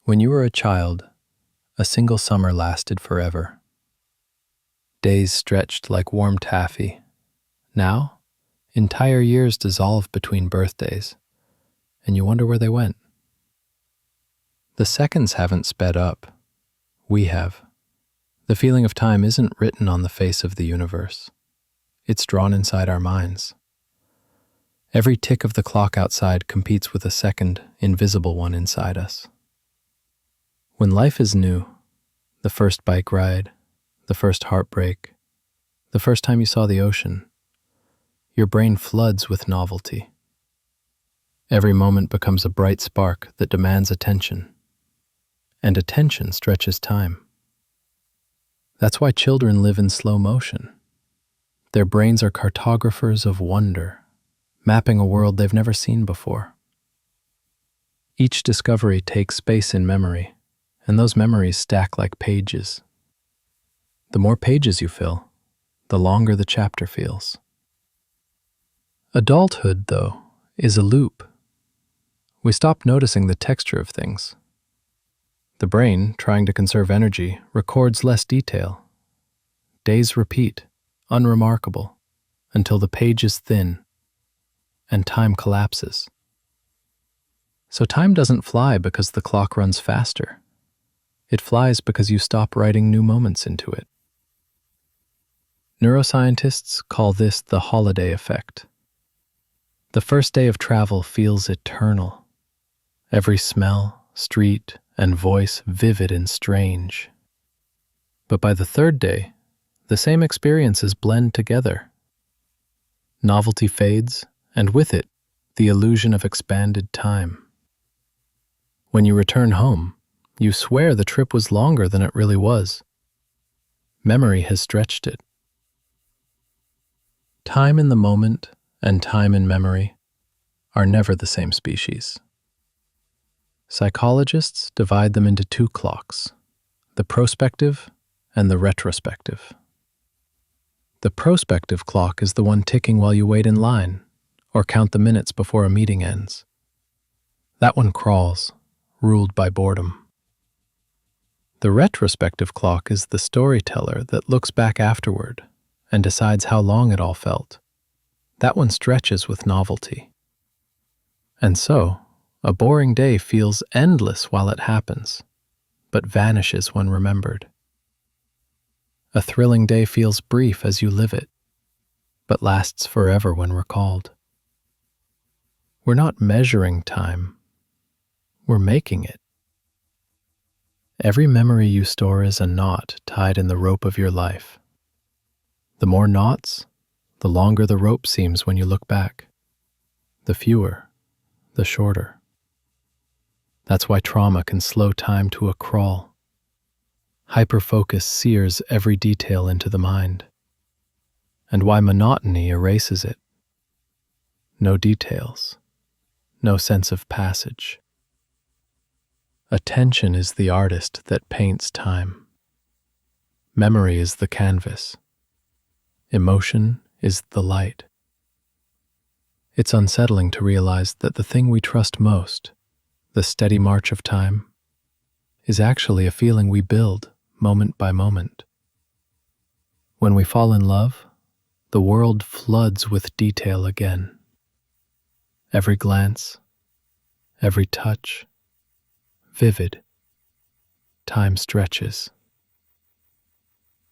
When you were a child, a single summer lasted forever. Days stretched like warm taffy. Now, entire years dissolve between birthdays, and you wonder where they went. The seconds haven't sped up. We have. The feeling of time isn't written on the face of the universe. It's drawn inside our minds. Every tick of the clock outside competes with a second, invisible one inside us. When life is new, the first bike ride, the first heartbreak, the first time you saw the ocean, your brain floods with novelty. Every moment becomes a bright spark that demands attention, and attention stretches time. That's why children live in slow motion. Their brains are cartographers of wonder, mapping a world they've never seen before. Each discovery takes space in memory, and those memories stack like pages. The more pages you fill, the longer the chapter feels. Adulthood, though, is a loop. We stop noticing the texture of things. The brain, trying to conserve energy, records less detail. Days repeat, unremarkable, until the page is thin and time collapses. So time doesn't fly because the clock runs faster. It flies because you stop writing new moments into it. Neuroscientists call this the holiday effect. The first day of travel feels eternal. Every smell, street, and voice vivid and strange. But by the third day, the same experiences blend together. Novelty fades, and with it, the illusion of expanded time. When you return home, you swear the trip was longer than it really was. Memory has stretched it. Time in the moment and time in memory are never the same species. Psychologists divide them into two clocks, the prospective and the retrospective. The prospective clock is the one ticking while you wait in line or count the minutes before a meeting ends. That one crawls, ruled by boredom. The retrospective clock is the storyteller that looks back afterward and decides how long it all felt. That one stretches with novelty. And so, a boring day feels endless while it happens, but vanishes when remembered. A thrilling day feels brief as you live it, but lasts forever when recalled. We're not measuring time, we're making it. Every memory you store is a knot tied in the rope of your life. The more knots, the longer the rope seems when you look back. The fewer, the shorter. That's why trauma can slow time to a crawl. Hyperfocus sears every detail into the mind. And why monotony erases it. No details, no sense of passage. Attention is the artist that paints time. Memory is the canvas. Emotion is the light. It's unsettling to realize that the thing we trust most, the steady march of time, is actually a feeling we build moment by moment. When we fall in love, the world floods with detail again. Every glance, every touch, vivid. Time stretches.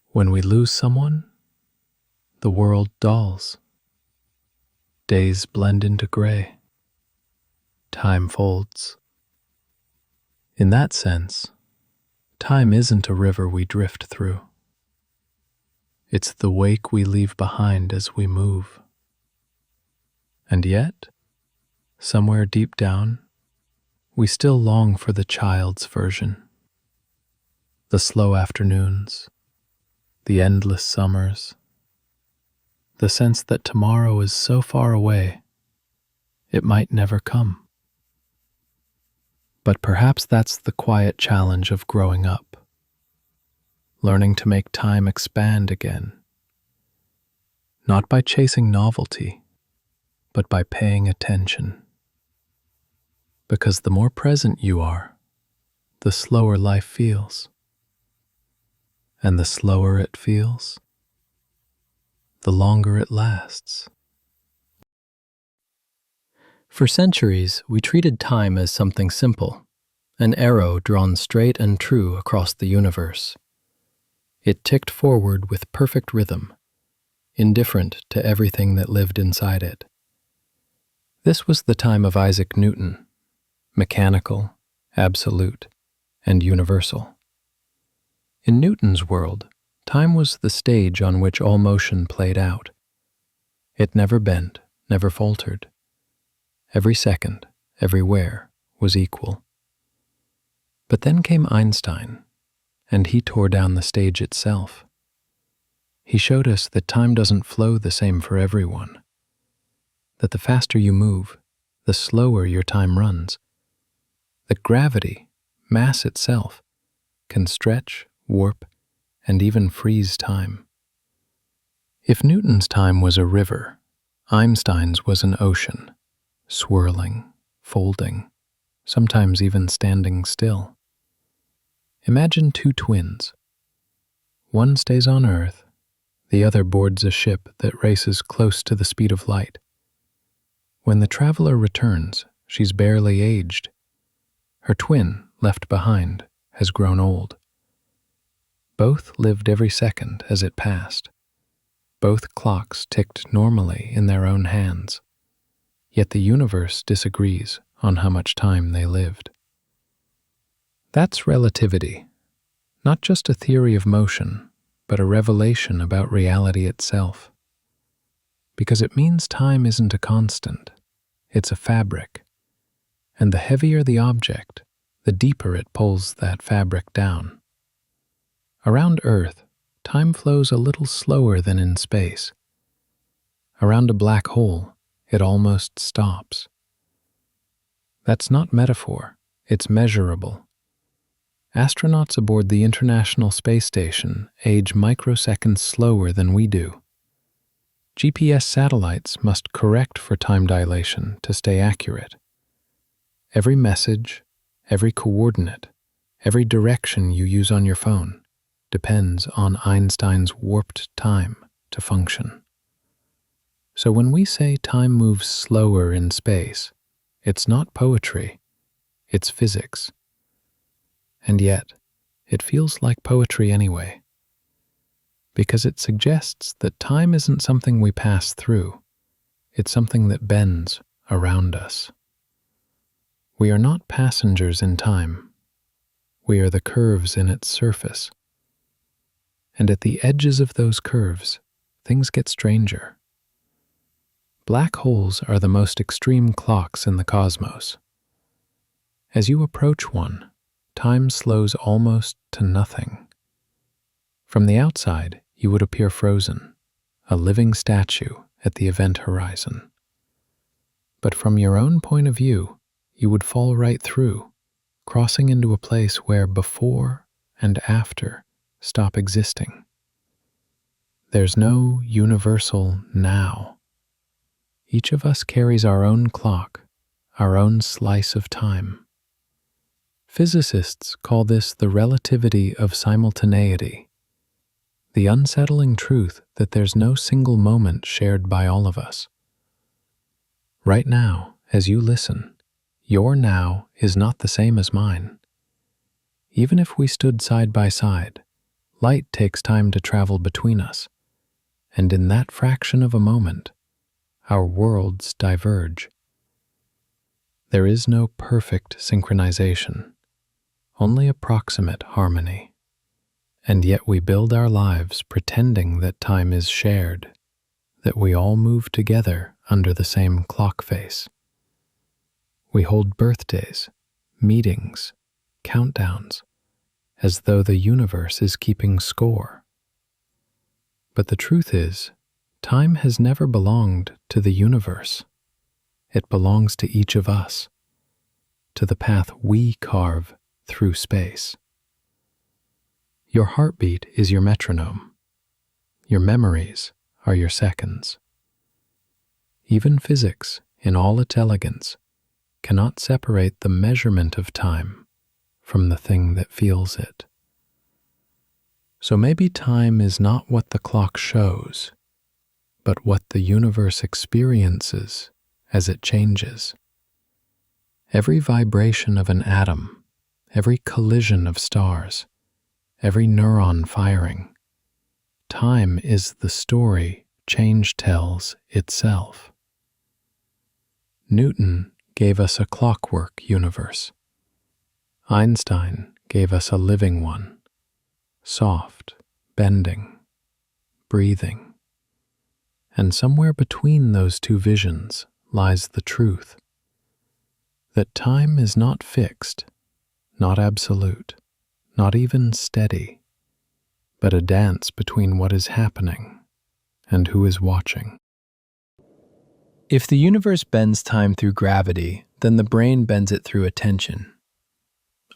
When we lose someone, the world dulls. Days blend into gray. Time folds. In that sense, time isn't a river we drift through. It's the wake we leave behind as we move. And yet, somewhere deep down, we still long for the child's version. The slow afternoons, the endless summers, the sense that tomorrow is so far away, it might never come. But perhaps that's the quiet challenge of growing up, learning to make time expand again, not by chasing novelty, but by paying attention. Because the more present you are, the slower life feels. And the slower it feels, the longer it lasts. For centuries, we treated time as something simple, an arrow drawn straight and true across the universe. It ticked forward with perfect rhythm, indifferent to everything that lived inside it. This was the time of Isaac Newton, mechanical, absolute, and universal. In Newton's world, time was the stage on which all motion played out. It never bent, never faltered. Every second, everywhere, was equal. But then came Einstein, and he tore down the stage itself. He showed us that time doesn't flow the same for everyone, that the faster you move, the slower your time runs, that gravity, mass itself, can stretch, warp, and even freeze time. If Newton's time was a river, Einstein's was an ocean, swirling, folding, sometimes even standing still. Imagine two twins. One stays on Earth, the other boards a ship that races close to the speed of light. When the traveler returns, she's barely aged. Her twin, left behind, has grown old. Both lived every second as it passed. Both clocks ticked normally in their own hands. Yet the universe disagrees on how much time they lived. That's relativity, not just a theory of motion, but a revelation about reality itself. Because it means time isn't a constant, it's a fabric. And the heavier the object, the deeper it pulls that fabric down. Around Earth, time flows a little slower than in space. Around a black hole, it almost stops. That's not metaphor, it's measurable. Astronauts aboard the International Space Station age microseconds slower than we do. GPS satellites must correct for time dilation to stay accurate. Every message, every coordinate, every direction you use on your phone depends on Einstein's warped time to function. So when we say time moves slower in space, it's not poetry, it's physics. And yet, it feels like poetry anyway, because it suggests that time isn't something we pass through, it's something that bends around us. We are not passengers in time, we are the curves in its surface. And at the edges of those curves, things get stranger. Black holes are the most extreme clocks in the cosmos. As you approach one, time slows almost to nothing. From the outside, you would appear frozen, a living statue at the event horizon. But from your own point of view, you would fall right through, crossing into a place where before and after stop existing. There's no universal now. Each of us carries our own clock, our own slice of time. Physicists call this the relativity of simultaneity, the unsettling truth that there's no single moment shared by all of us. Right now, as you listen, your now is not the same as mine. Even if we stood side by side, light takes time to travel between us, and in that fraction of a moment, our worlds diverge. There is no perfect synchronization, only approximate harmony. And yet we build our lives pretending that time is shared, that we all move together under the same clock face. We hold birthdays, meetings, countdowns, as though the universe is keeping score. But the truth is, time has never belonged to the universe. It belongs to each of us, to the path we carve through space. Your heartbeat is your metronome. Your memories are your seconds. Even physics, in all its elegance, cannot separate the measurement of time from the thing that feels it. So maybe time is not what the clock shows, but what the universe experiences as it changes. Every vibration of an atom, every collision of stars, every neuron firing, time is the story change tells itself. Newton gave us a clockwork universe. Einstein gave us a living one, soft, bending, breathing. And somewhere between those two visions lies the truth that time is not fixed, not absolute, not even steady, but a dance between what is happening and who is watching. If the universe bends time through gravity, then the brain bends it through attention.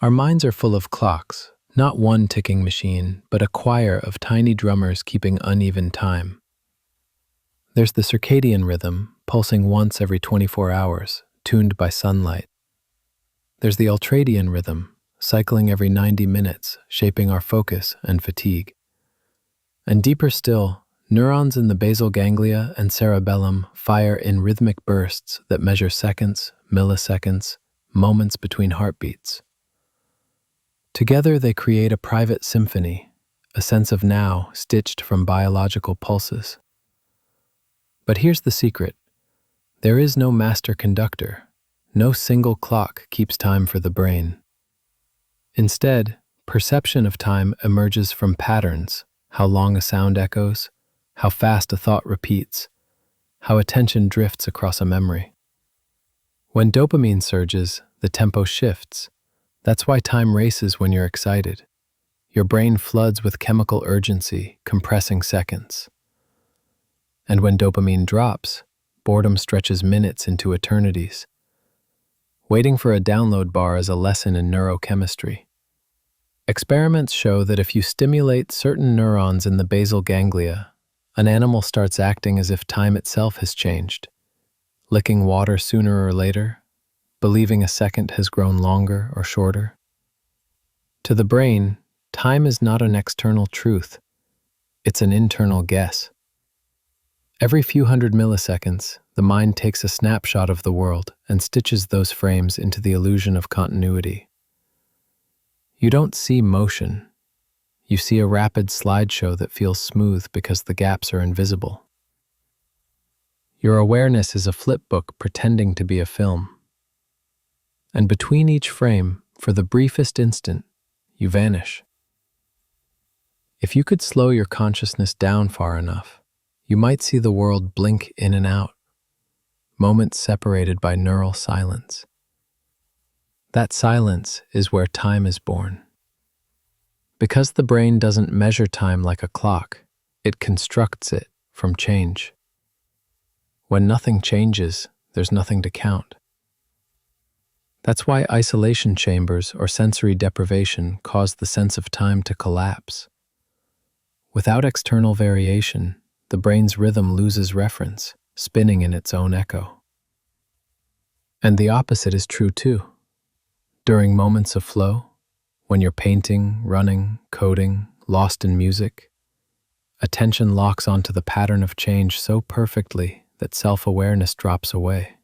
Our minds are full of clocks, not one ticking machine, but a choir of tiny drummers keeping uneven time. There's the circadian rhythm, pulsing once every 24 hours, tuned by sunlight. There's the ultradian rhythm, cycling every 90 minutes, shaping our focus and fatigue. And deeper still, neurons in the basal ganglia and cerebellum fire in rhythmic bursts that measure seconds, milliseconds, moments between heartbeats. Together they create a private symphony, a sense of now stitched from biological pulses. But here's the secret. There is no master conductor. No single clock keeps time for the brain. Instead, perception of time emerges from patterns, how long a sound echoes, how fast a thought repeats, how attention drifts across a memory. When dopamine surges, the tempo shifts. That's why time races when you're excited. Your brain floods with chemical urgency, compressing seconds. And when dopamine drops, boredom stretches minutes into eternities. Waiting for a download bar is a lesson in neurochemistry. Experiments show that if you stimulate certain neurons in the basal ganglia, an animal starts acting as if time itself has changed, licking water sooner or later, believing a second has grown longer or shorter. To the brain, time is not an external truth, it's an internal guess. Every few hundred milliseconds, the mind takes a snapshot of the world and stitches those frames into the illusion of continuity. You don't see motion. You see a rapid slideshow that feels smooth because the gaps are invisible. Your awareness is a flipbook pretending to be a film. And between each frame, for the briefest instant, you vanish. If you could slow your consciousness down far enough, you might see the world blink in and out, moments separated by neural silence. That silence is where time is born. Because the brain doesn't measure time like a clock, it constructs it from change. When nothing changes, there's nothing to count. That's why isolation chambers or sensory deprivation cause the sense of time to collapse. Without external variation, the brain's rhythm loses reference, spinning in its own echo. And the opposite is true too. During moments of flow, when you're painting, running, coding, lost in music, attention locks onto the pattern of change so perfectly that self-awareness drops away.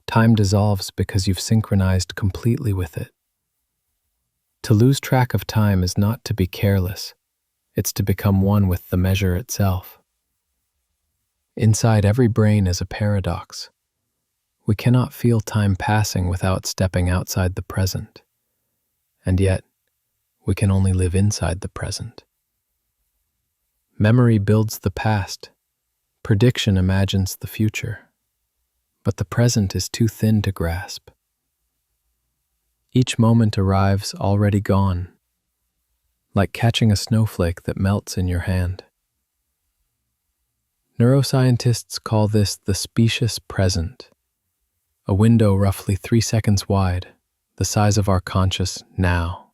Time dissolves because you've synchronized completely with it. To lose track of time is not to be careless, it's to become one with the measure itself. Inside every brain is a paradox. We cannot feel time passing without stepping outside the present. And yet, we can only live inside the present. Memory builds the past. Prediction imagines the future. But the present is too thin to grasp. Each moment arrives already gone, like catching a snowflake that melts in your hand. Neuroscientists call this the specious present, a window roughly 3 seconds wide, the size of our conscious now.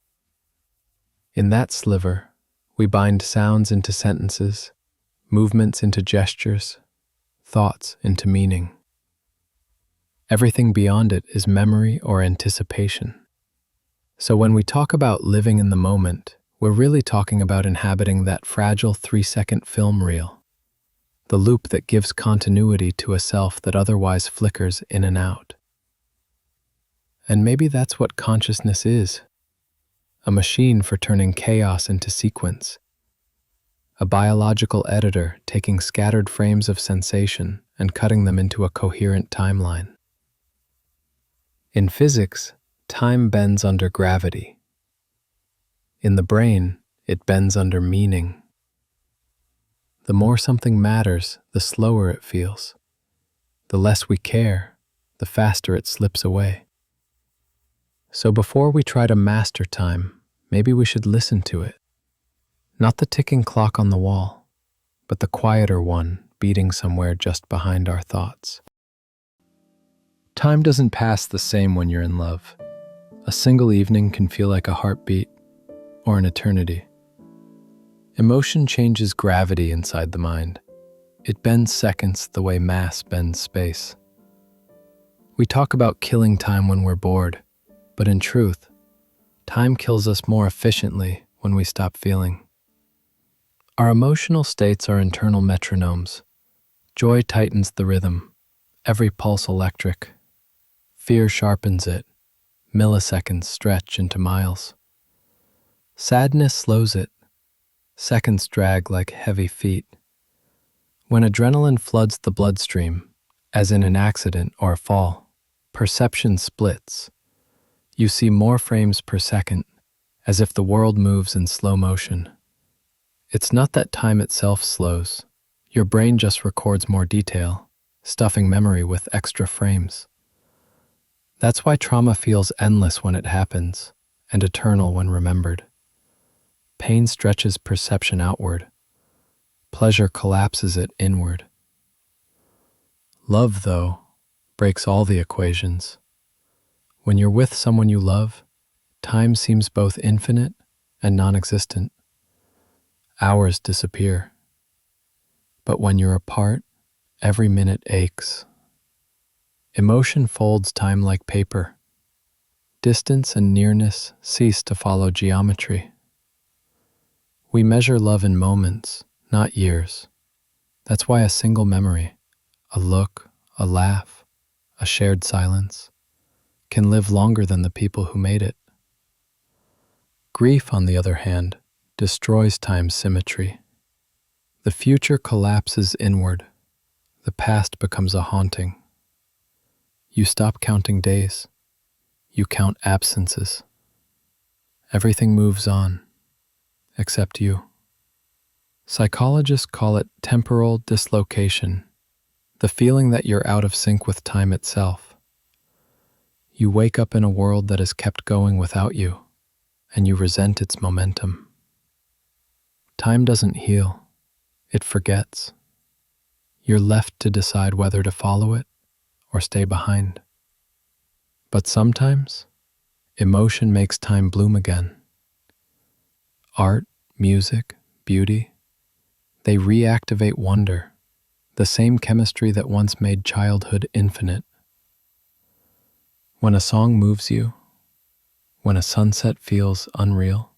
In that sliver, we bind sounds into sentences, movements into gestures, thoughts into meaning. Everything beyond it is memory or anticipation. So when we talk about living in the moment, we're really talking about inhabiting that fragile 3-second film reel, the loop that gives continuity to a self that otherwise flickers in and out. And maybe that's what consciousness is, a machine for turning chaos into sequence, a biological editor taking scattered frames of sensation and cutting them into a coherent timeline. In physics, time bends under gravity. In the brain, it bends under meaning. The more something matters, the slower it feels. The less we care, the faster it slips away. So before we try to master time, maybe we should listen to it. Not the ticking clock on the wall, but the quieter one beating somewhere just behind our thoughts. Time doesn't pass the same when you're in love. A single evening can feel like a heartbeat or an eternity. Emotion changes gravity inside the mind. It bends seconds the way mass bends space. We talk about killing time when we're bored, but in truth, time kills us more efficiently when we stop feeling. Our emotional states are internal metronomes. Joy tightens the rhythm, every pulse electric. Fear sharpens it, milliseconds stretch into miles. Sadness slows it, seconds drag like heavy feet. When adrenaline floods the bloodstream, as in an accident or a fall, perception splits. You see more frames per second, as if the world moves in slow motion. It's not that time itself slows. Your brain just records more detail, stuffing memory with extra frames. That's why trauma feels endless when it happens, and eternal when remembered. Pain stretches perception outward. Pleasure collapses it inward. Love, though, breaks all the equations. When you're with someone you love, time seems both infinite and non-existent. Hours disappear. But when you're apart, every minute aches. Emotion folds time like paper. Distance and nearness cease to follow geometry. We measure love in moments, not years. That's why a single memory, a look, a laugh, a shared silence, can live longer than the people who made it. Grief, on the other hand, destroys time's symmetry. The future collapses inward. The past becomes a haunting. You stop counting days. You count absences. Everything moves on, except you. Psychologists call it temporal dislocation, the feeling that you're out of sync with time itself. You wake up in a world that is kept going without you, and you resent its momentum. Time doesn't heal, it forgets. You're left to decide whether to follow it or stay behind. But sometimes, emotion makes time bloom again. Art, music, beauty, they reactivate wonder, the same chemistry that once made childhood infinite. When a song moves you, when a sunset feels unreal,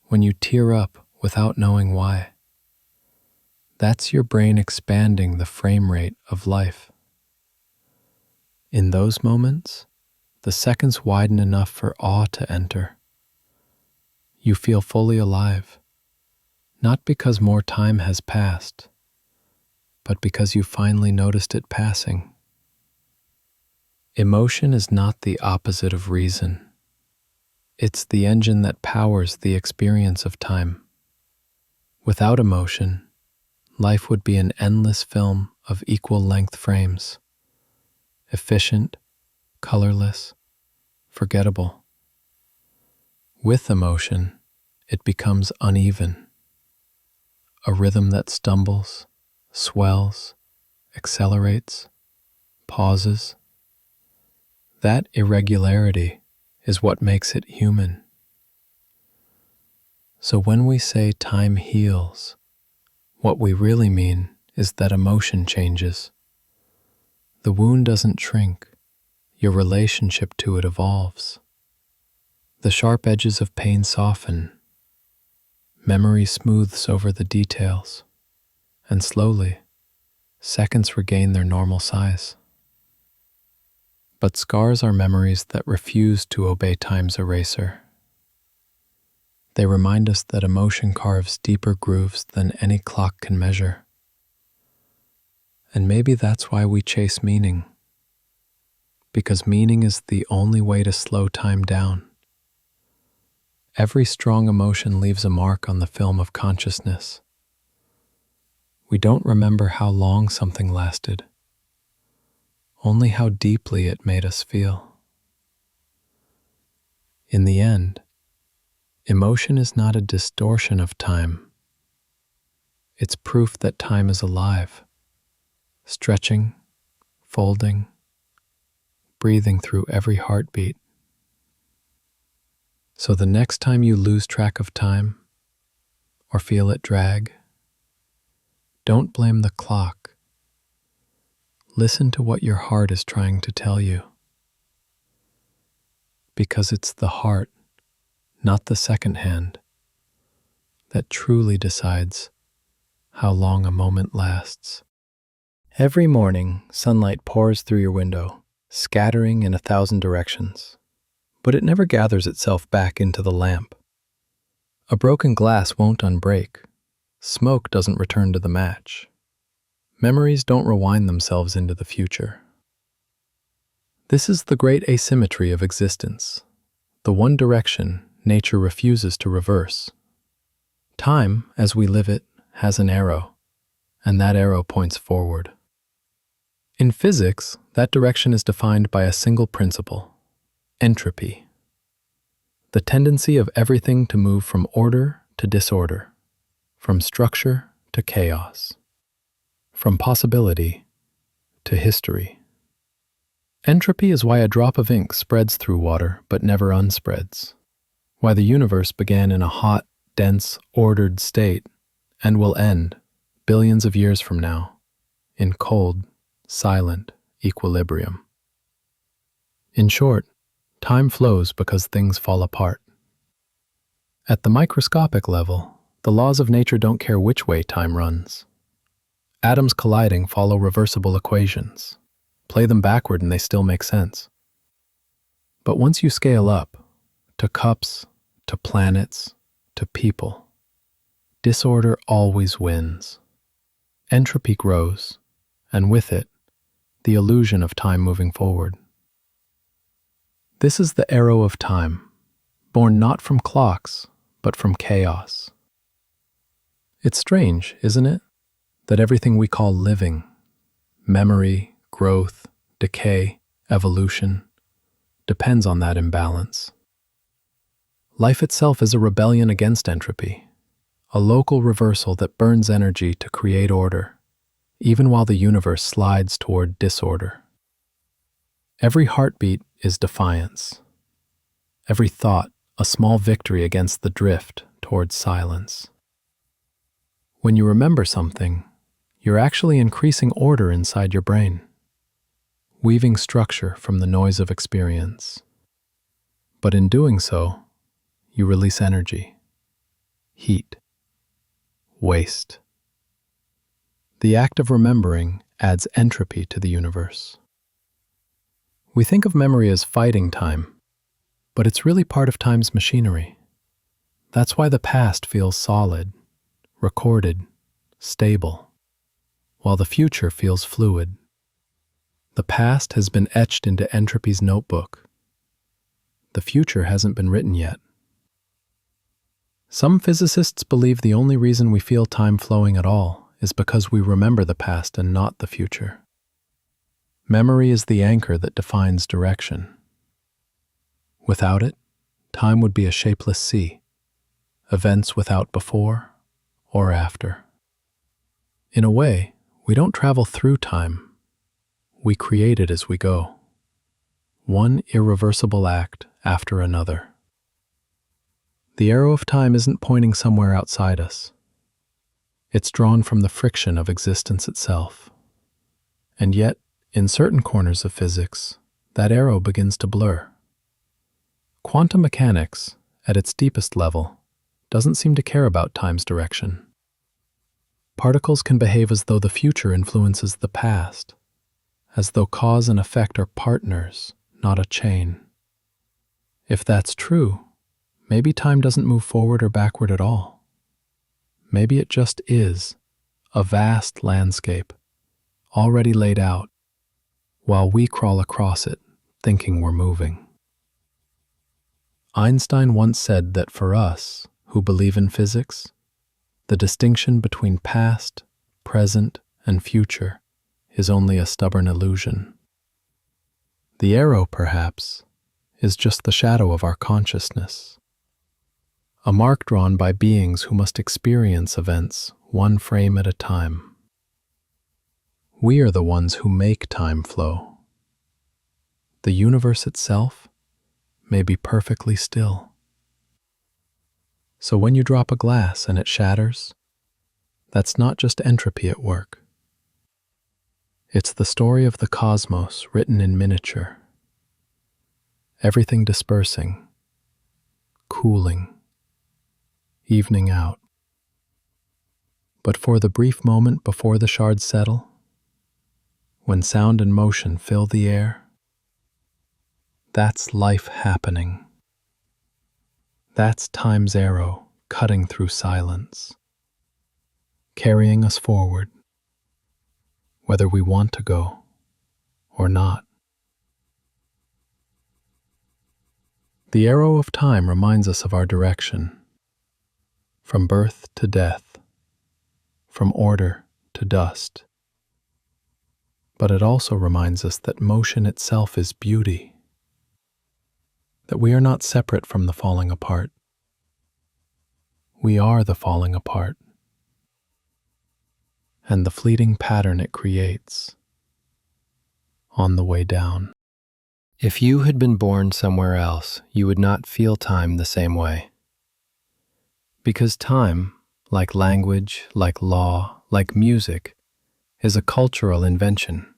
when you tear up without knowing why, that's your brain expanding the frame rate of life. In those moments, the seconds widen enough for awe to enter. You feel fully alive, not because more time has passed, but because you finally noticed it passing. Emotion is not the opposite of reason. It's the engine that powers the experience of time. Without emotion, life would be an endless film of equal-length frames. Efficient, colorless, forgettable. With emotion, it becomes uneven. A rhythm that stumbles, swells, accelerates, pauses. That irregularity is what makes it human. So when we say time heals, what we really mean is that emotion changes. The wound doesn't shrink, your relationship to it evolves. the sharp edges of pain soften, memory smooths over the details, and slowly, seconds regain their normal size. But scars are memories that refuse to obey time's eraser. They remind us that emotion carves deeper grooves than any clock can measure. And maybe that's why we chase meaning. Because meaning is the only way to slow time down. Every strong emotion leaves a mark on the film of consciousness. We don't remember how long something lasted, only how deeply it made us feel. In the end, emotion is not a distortion of time. It's proof that time is alive, stretching, folding, breathing through every heartbeat. So the next time you lose track of time or feel it drag, don't blame the clock. Listen to what your heart is trying to tell you. Because it's the heart, not the second hand, that truly decides how long a moment lasts. Every morning, sunlight pours through your window, scattering in 1,000 directions, but it never gathers itself back into the lamp. A broken glass won't unbreak. Smoke doesn't return to the match. Memories don't rewind themselves into the future. This is the great asymmetry of existence, the one direction nature refuses to reverse. Time, as we live it, has an arrow, and that arrow points forward. In physics, that direction is defined by a single principle: entropy. The tendency of everything to move from order to disorder, from structure to chaos, from possibility to history. Entropy is why a drop of ink spreads through water but never unspreads, why the universe began in a hot, dense, ordered state and will end, billions of years from now, in cold, silent equilibrium. In short, time flows because things fall apart. At the microscopic level, the laws of nature don't care which way time runs. Atoms colliding follow reversible equations. Play them backward and they still make sense. But once you scale up, to cups, to planets, to people, disorder always wins. Entropy grows, and with it, the illusion of time moving forward. This is the arrow of time, born not from clocks, but from chaos. It's strange, isn't it, that everything we call living, memory, growth, decay, evolution, depends on that imbalance. Life itself is a rebellion against entropy, a local reversal that burns energy to create order, even while the universe slides toward disorder. Every heartbeat is defiance. Every thought, a small victory against the drift towards silence. When you remember something, you're actually increasing order inside your brain, weaving structure from the noise of experience. But in doing so, you release energy, heat, waste. The act of remembering adds entropy to the universe. We think of memory as fighting time, but it's really part of time's machinery. That's why the past feels solid, recorded, stable, while the future feels fluid. The past has been etched into entropy's notebook. The future hasn't been written yet. Some physicists believe the only reason we feel time flowing at all is because we remember the past and not the future. Memory is the anchor that defines direction. Without it, time would be a shapeless sea, events without before or after. In a way, we don't travel through time. We create it as we go, one irreversible act after another. The arrow of time isn't pointing somewhere outside us. It's drawn from the friction of existence itself. And yet, in certain corners of physics, that arrow begins to blur. Quantum mechanics, at its deepest level, doesn't seem to care about time's direction. Particles can behave as though the future influences the past, as though cause and effect are partners, not a chain. If that's true, maybe time doesn't move forward or backward at all. Maybe it just is, a vast landscape, already laid out, while we crawl across it, thinking we're moving. Einstein once said that for us, who believe in physics, the distinction between past, present, and future is only a stubborn illusion. The arrow, perhaps, is just the shadow of our consciousness, a mark drawn by beings who must experience events one frame at a time. We are the ones who make time flow. The universe itself may be perfectly still. So when you drop a glass and it shatters, that's not just entropy at work. It's the story of the cosmos written in miniature. Everything dispersing, cooling, evening out. But for the brief moment before the shards settle, when sound and motion fill the air, that's life happening. That's time's arrow cutting through silence, carrying us forward, whether we want to go or not. The arrow of time reminds us of our direction, from birth to death, from order to dust. But it also reminds us that motion itself is beauty, that we are not separate from the falling apart. We are the falling apart, and the fleeting pattern it creates on the way down. If you had been born somewhere else, you would not feel time the same way. Because time, like language, like law, like music, is a cultural invention.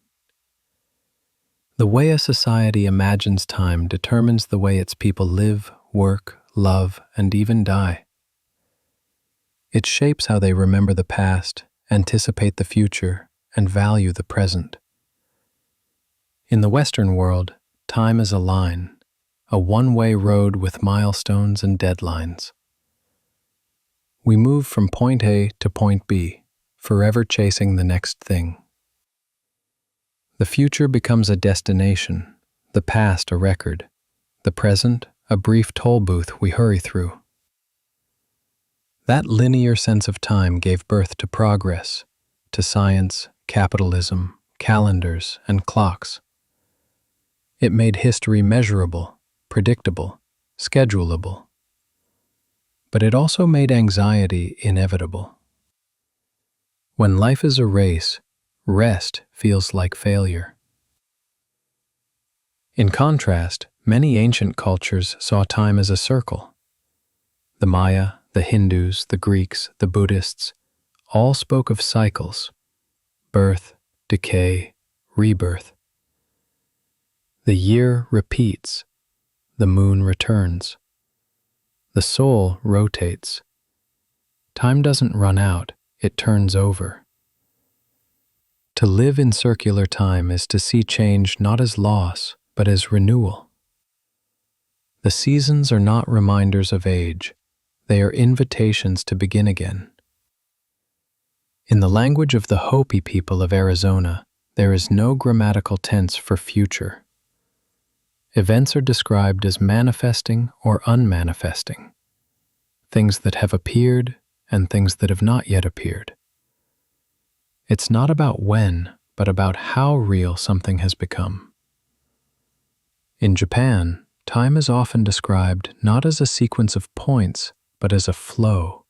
The way a society imagines time determines the way its people live, work, love, and even die. It shapes how they remember the past, anticipate the future, and value the present. In the Western world, time is a line, a one-way road with milestones and deadlines. We move from point A to point B, forever chasing the next thing. The future becomes a destination, the past a record, the present a brief toll booth we hurry through. That linear sense of time gave birth to progress, to science, capitalism, calendars, and clocks. It made history measurable, predictable, schedulable. But it also made anxiety inevitable. When life is a race, rest feels like failure. In contrast, many ancient cultures saw time as a circle. The Maya, the Hindus, the Greeks, the Buddhists, all spoke of cycles: birth, decay, rebirth. The year repeats, the moon returns. The soul rotates. Time doesn't run out, it turns over. To live in circular time is to see change not as loss, but as renewal. The seasons are not reminders of age, they are invitations to begin again. In the language of the Hopi people of Arizona, there is no grammatical tense for future. Events are described as manifesting or unmanifesting, things that have appeared and things that have not yet appeared. It's not about when, but about how real something has become. In Japan, time is often described not as a sequence of points, but as a flow,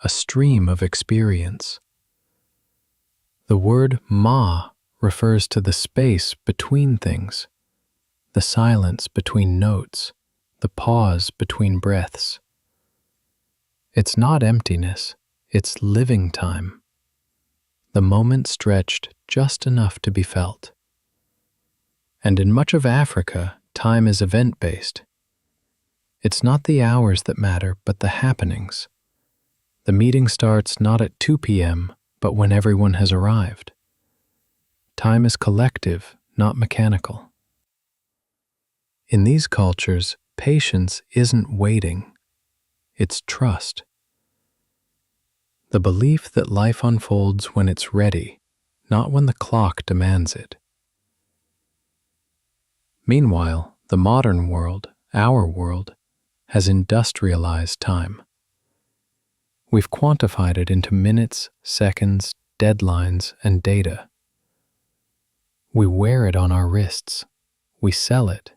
a stream of experience. The word ma refers to the space between things, the silence between notes, the pause between breaths. It's not emptiness, it's living time. The moment stretched just enough to be felt. And in much of Africa, time is event-based. It's not the hours that matter, but the happenings. The meeting starts not at 2 p.m., but when everyone has arrived. Time is collective, not mechanical. In these cultures, patience isn't waiting, it's trust. The belief that life unfolds when it's ready, not when the clock demands it. Meanwhile, the modern world, our world, has industrialized time. We've quantified it into minutes, seconds, deadlines, and data. We wear it on our wrists. We sell it.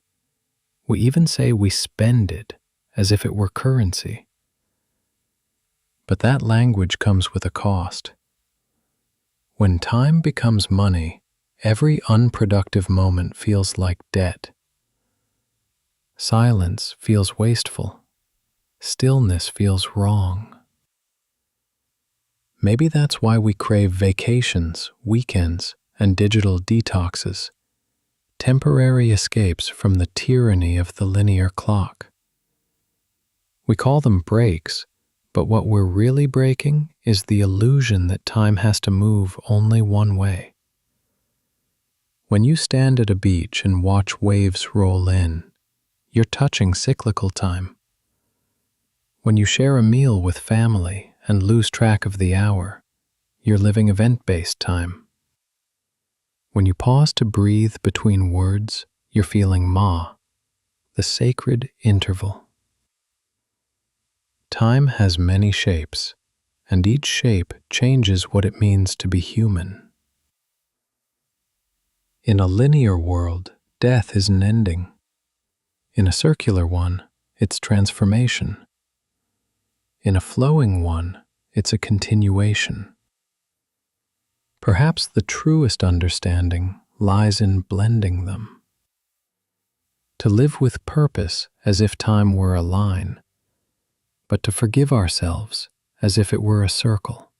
We even say we spend it as if it were currency. But that language comes with a cost. When time becomes money, every unproductive moment feels like debt. Silence feels wasteful. Stillness feels wrong. Maybe that's why we crave vacations, weekends, and digital detoxes, temporary escapes from the tyranny of the linear clock. We call them breaks, but what we're really breaking is the illusion that time has to move only one way. When you stand at a beach and watch waves roll in, you're touching cyclical time. When you share a meal with family and lose track of the hour, you're living event-based time. When you pause to breathe between words, you're feeling Ma, the sacred interval. Time has many shapes, and each shape changes what it means to be human. In a linear world, death is an ending. In a circular one, it's transformation. In a flowing one, it's a continuation. Perhaps the truest understanding lies in blending them. To live with purpose as if time were a line, but to forgive ourselves as if it were a circle.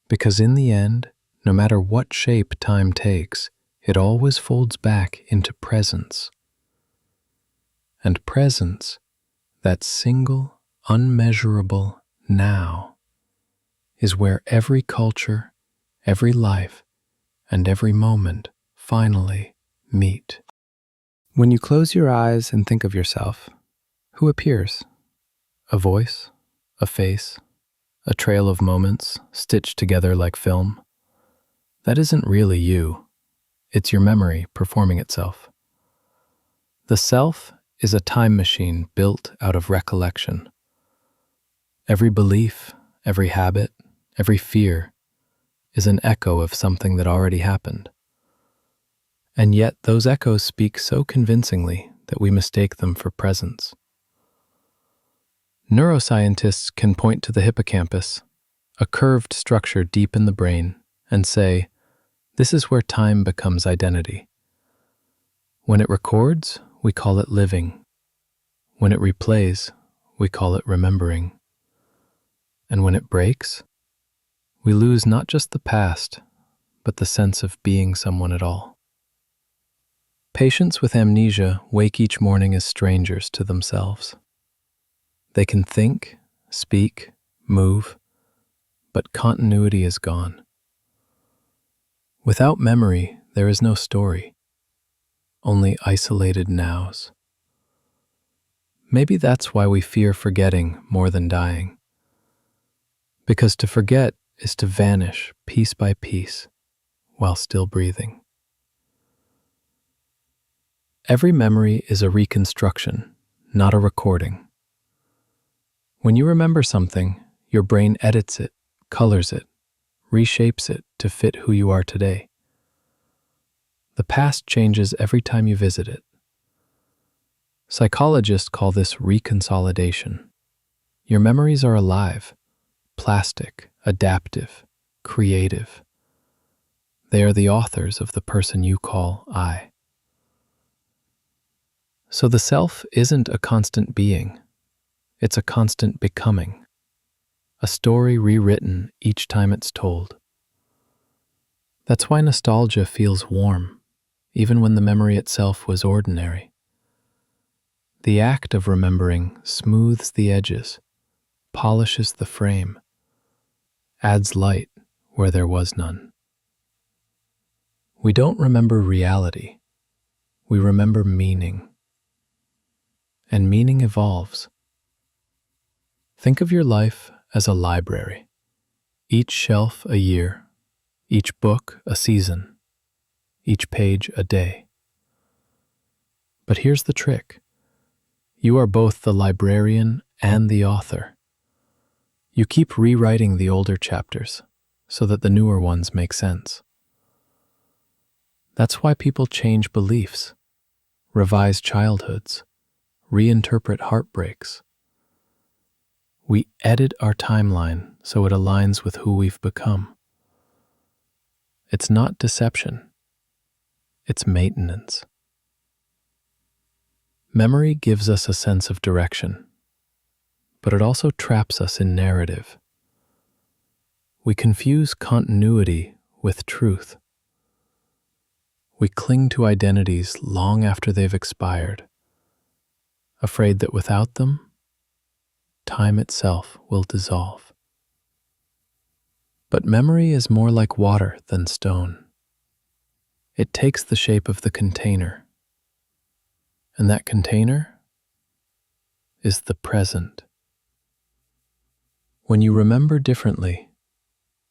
Because in the end, no matter what shape time takes, it always folds back into presence. And presence, that single, unmeasurable now, is where every culture, every life, and every moment finally meet. When you close your eyes and think of yourself, who appears? A voice? A face? A trail of moments stitched together like film? That isn't really you. It's your memory performing itself. The self is a time machine built out of recollection. Every belief, every habit, every fear is an echo of something that already happened. And yet those echoes speak so convincingly that we mistake them for presence. Neuroscientists can point to the hippocampus, a curved structure deep in the brain, and say, this is where time becomes identity. When it records, we call it living. When it replays, we call it remembering. And when it breaks, we lose not just the past, but the sense of being someone at all. Patients with amnesia wake each morning as strangers to themselves. They can think, speak, move, but continuity is gone. Without memory, there is no story, only isolated nows. Maybe that's why we fear forgetting more than dying. Because to forget is to vanish piece by piece while still breathing. Every memory is a reconstruction, not a recording. When you remember something, your brain edits it, colors it, reshapes it to fit who you are today. The past changes every time you visit it. Psychologists call this reconsolidation. Your memories are alive, plastic, adaptive, creative. They are the authors of the person you call I. So the self isn't a constant being. It's a constant becoming. A story rewritten each time it's told. That's why nostalgia feels warm, even when the memory itself was ordinary. The act of remembering smooths the edges, polishes the frame, adds light where there was none. We don't remember reality, we remember meaning. And meaning evolves. Think of your life as a library, each shelf a year, each book a season, each page a day. But here's the trick. You are both the librarian and the author. You keep rewriting the older chapters so that the newer ones make sense. That's why people change beliefs, revise childhoods, reinterpret heartbreaks. We edit our timeline so it aligns with who we've become. It's not deception, it's maintenance. Memory gives us a sense of direction, but it also traps us in narrative. We confuse continuity with truth. We cling to identities long after they've expired, afraid that without them, time itself will dissolve. But memory is more like water than stone. It takes the shape of the container, and that container is the present. When you remember differently,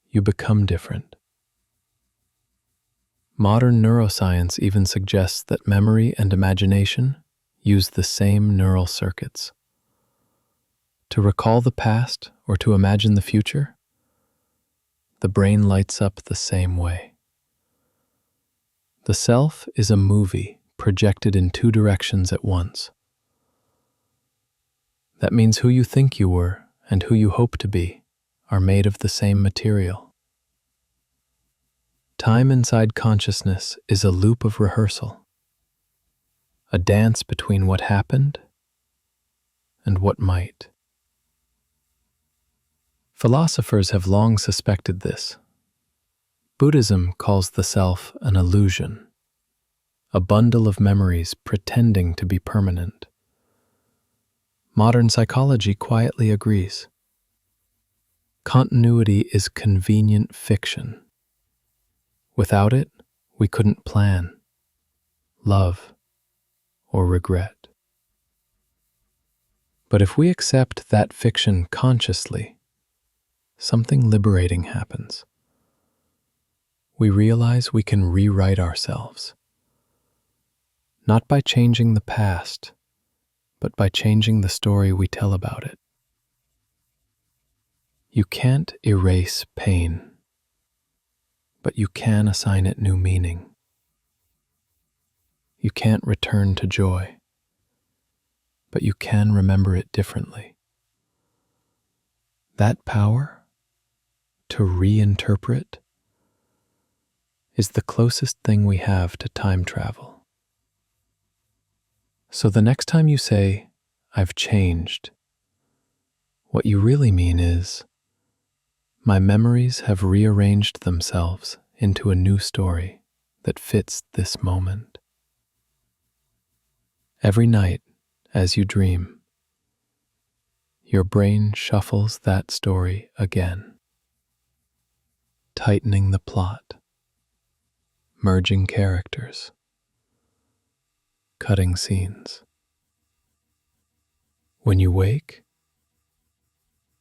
you become different. Modern neuroscience even suggests that memory and imagination use the same neural circuits. To recall the past or to imagine the future, the brain lights up the same way. The self is a movie projected in two directions at once. That means who you think you were and who you hope to be are made of the same material. Time inside consciousness is a loop of rehearsal, a dance between what happened and what might. Philosophers have long suspected this. Buddhism calls the self an illusion, a bundle of memories pretending to be permanent. Modern psychology quietly agrees. Continuity is convenient fiction. Without it, we couldn't plan, love, or regret. But if we accept that fiction consciously, something liberating happens. We realize we can rewrite ourselves, not by changing the past, but by changing the story we tell about it. You can't erase pain, but you can assign it new meaning. You can't return to joy, but you can remember it differently. That power to reinterpret is the closest thing we have to time travel. So the next time you say, "I've changed," what you really mean is, my memories have rearranged themselves into a new story that fits this moment. Every night, as you dream, your brain shuffles that story again, tightening the plot, merging characters, cutting scenes. When you wake,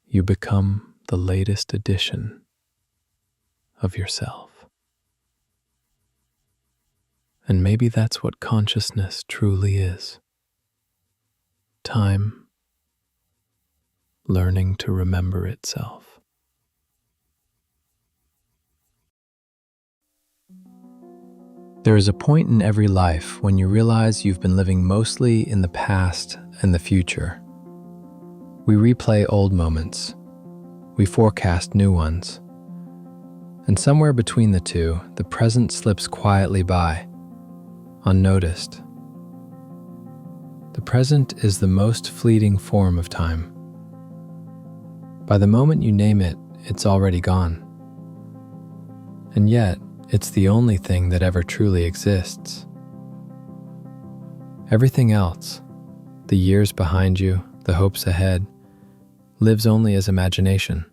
you become the latest edition of yourself. And maybe that's what consciousness truly is. Time learning to remember itself. There is a point in every life when you realize you've been living mostly in the past and the future. We replay old moments, we forecast new ones, and somewhere between the two, the present slips quietly by, unnoticed. The present is the most fleeting form of time. By the moment you name it, it's already gone. And yet, it's the only thing that ever truly exists. Everything else, The years behind you, the hopes ahead, lives only as imagination.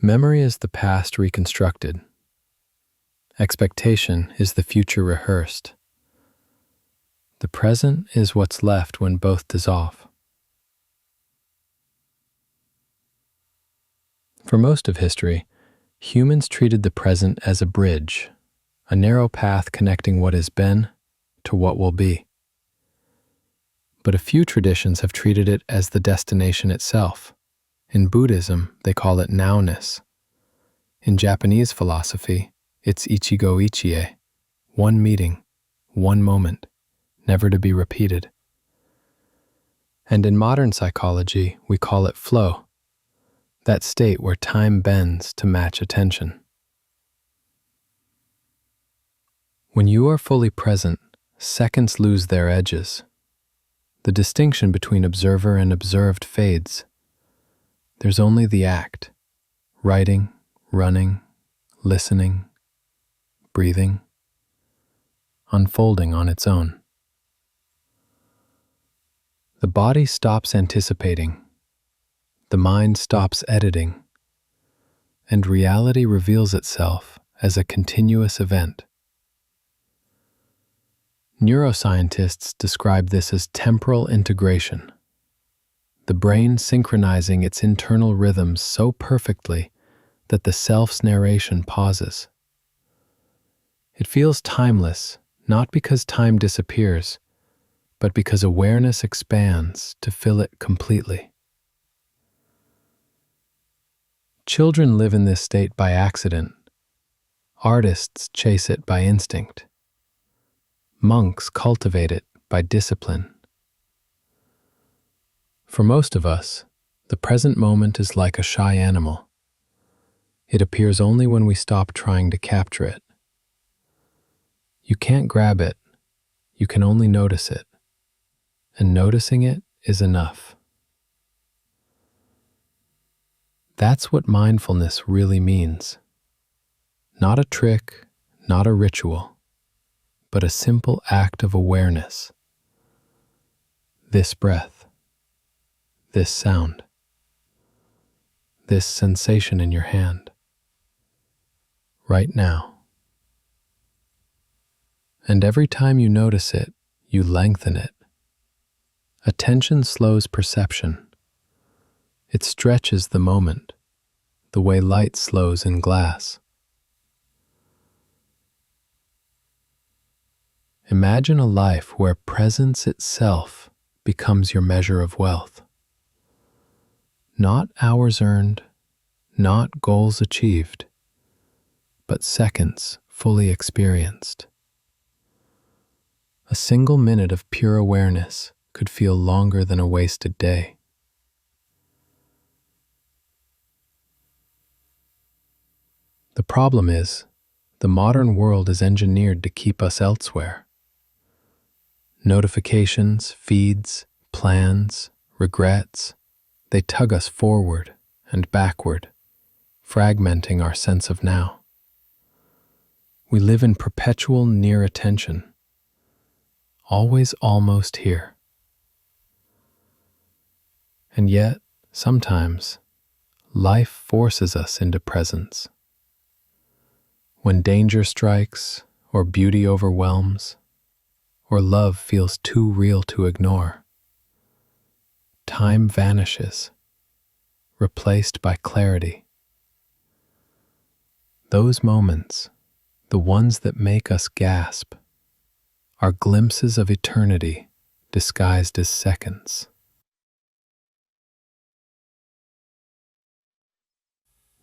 Memory is the past reconstructed. Expectation is the future rehearsed. The present is what's left when both dissolve. For most of history, humans treated the present as a bridge, a narrow path connecting what has been to what will be. But a few traditions have treated it as the destination itself. In Buddhism, they call it nowness. In Japanese philosophy, it's ichigo ichie, one meeting, one moment, never to be repeated. And in modern psychology, we call it flow, that state where time bends to match attention. When you are fully present, seconds lose their edges. The distinction between observer and observed fades. There's only the act, writing, running, listening, breathing, unfolding on its own. The body stops anticipating, the mind stops editing, and reality reveals itself as a continuous event. Neuroscientists describe this as temporal integration, the brain synchronizing its internal rhythms so perfectly that the self's narration pauses. It feels timeless, not because time disappears, but because awareness expands to fill it completely. Children live in this state by accident. Artists chase it by instinct. Monks cultivate it by discipline. For most of us, the present moment is like a shy animal. It appears only when we stop trying to capture it. You can't grab it, you can only notice it. And noticing it is enough. That's what mindfulness really means. Not a trick, not a ritual, but a simple act of awareness. This breath, this sound, this sensation in your hand, right now. And every time you notice it, you lengthen it. Attention slows perception. It stretches the moment, the way light slows in glass. Imagine a life where presence itself becomes your measure of wealth. Not hours earned, not goals achieved, but seconds fully experienced. A single minute of pure awareness could feel longer than a wasted day. The problem is, the modern world is engineered to keep us elsewhere. Notifications, feeds, plans, regrets, they tug us forward and backward, fragmenting our sense of now. We live in perpetual near attention, always almost here. And yet, sometimes, life forces us into presence. When danger strikes, or beauty overwhelms, or love feels too real to ignore, time vanishes, replaced by clarity. Those moments, the ones that make us gasp, are glimpses of eternity disguised as seconds.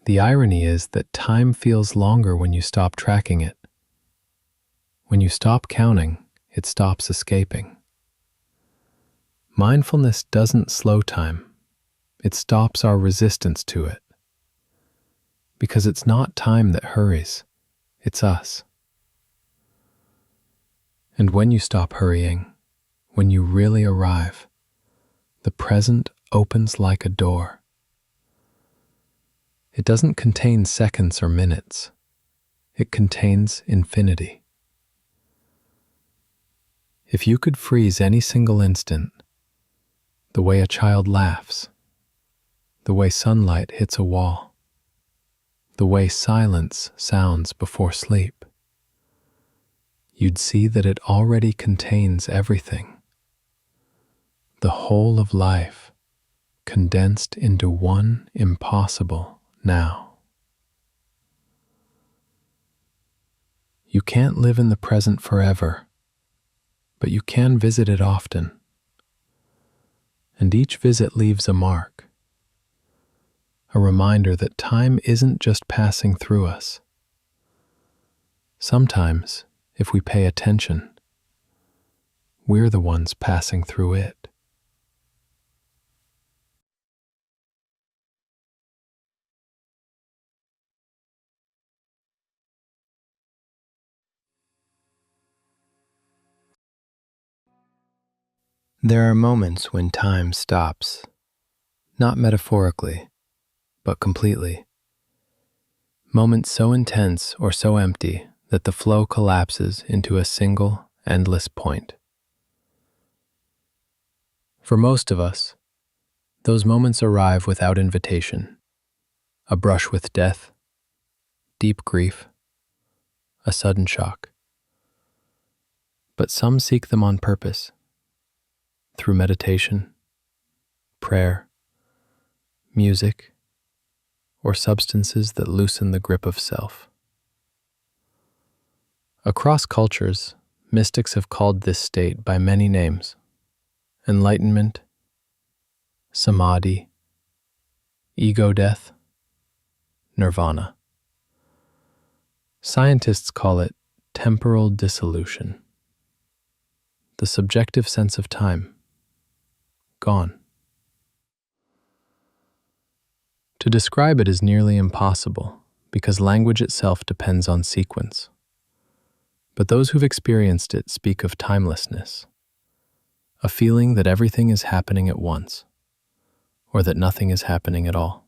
The irony is that time feels longer when you stop tracking it. When you stop counting, it stops escaping. Mindfulness doesn't slow time, it stops our resistance to it. Because it's not time that hurries, it's us. And when you stop hurrying, when you really arrive, the present opens like a door. It doesn't contain seconds or minutes. It contains infinity. If you could freeze any single instant, the way a child laughs, the way sunlight hits a wall, the way silence sounds before sleep, you'd see that it already contains everything. The whole of life condensed into one impossible now. You can't live in the present forever, but you can visit it often. And each visit leaves a mark, a reminder that time isn't just passing through us. Sometimes, if we pay attention, we're the ones passing through it. There are moments when time stops, not metaphorically, but completely. Moments so intense or so empty that the flow collapses into a single, endless point. For most of us, those moments arrive without invitation. A brush with death, deep grief, a sudden shock. But some seek them on purpose, through meditation, prayer, music, or substances that loosen the grip of self. Across cultures, mystics have called this state by many names: enlightenment, samadhi, ego death, nirvana. Scientists call it temporal dissolution, the subjective sense of time gone. To describe it is nearly impossible because language itself depends on sequence. But those who've experienced it speak of timelessness, a feeling that everything is happening at once, or that nothing is happening at all.